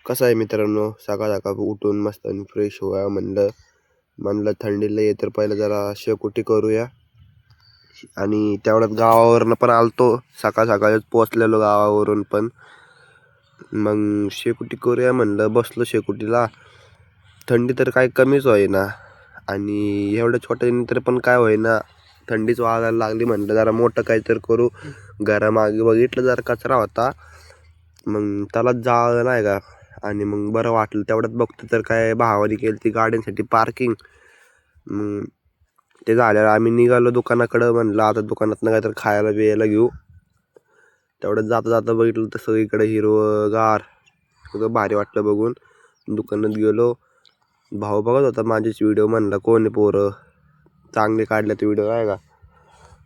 कसं आहे मित्रांनो, सकाळ सकाळ उठून मस्त आणि फ्रेश होऊया म्हणलं. म्हणलं थंडीला ये तर पहिलं जरा शेकोटी करूया. आणि तेवढ्यात गावावरनं पण आलतो, सकाळ सकाळच पोचलेलो गावावरून पण. मग शेकोटी करूया म्हणलं, बसलो शेकोटीला. थंडी तर काय कमीच होईना आणि एवढ्या छोट्याने तर पण काय होईना, थंडीच वाजायला लागली. म्हणलं जरा मोठं काहीतरी करू. घरामागे बघितलं जरा कचरा होता, मग त्यालाच जाळलं नाही का. आणि मग बरं वाटलं. तेवढ्यात बघतो तर काय भावाने केली ती गाड्यांसाठी पार्किंग. मग ते झाल्यावर आम्ही निघालो दुकानाकडं. म्हणलं आता दुकानातनं काहीतरी खायला बियायला घेऊ. तेवढ्यात जाता जाता बघितलं तर सगळीकडे हिरवंगार, सगळं भारी वाटलं बघून. दुकानात गेलो. भाऊ बघत होता माझेच व्हिडिओ. म्हणला कोण आहे पोरं चांगले काढल्यात व्हिडिओ आहे का.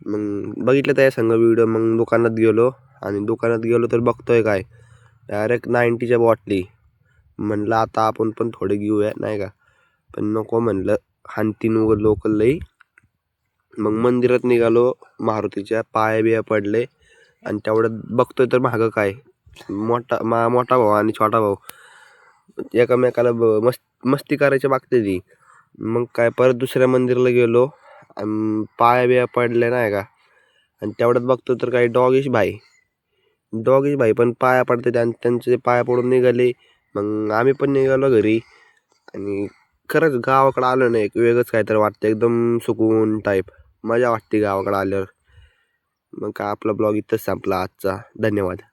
मग बघितलं त्या संग व्हिडिओ. मग दुकानात गेलो आणि दुकानात गेलो तर बघतोय काय, डायरेक्ट 90च्या बॉटली. म्हणलं आता आपण पण थोडे घेऊया नाही का, पण नको म्हणलं, हानतीन उघड लोकल लई. मग मंदिरात निघालो मारुतीच्या. पाया बिया पडले आणि तेवढ्यात बघतोय तर मागं काय, मोठा भाऊ आणि छोटा भाऊ एकामेकाला मस्ती करायची मागते ती. मग काय परत दुसऱ्या मंदिराला गेलो आणि पाया बिया पडले नाही का. आणि तेवढ्यात बघतो तर काही डॉगिश भाई पण पाया पडते आणि त्यांचे पाया पडून निघाले. मग आम्ही पण निघालो घरी. आणि खरंच गावाकडं आलो ना, एक वेगळंच काहीतरी वाटतं, एकदम सुकून टाईप मजा वाटते गावाकडं आल्यावर. मग काय आपला ब्लॉग इथंच संपला आजचा. धन्यवाद.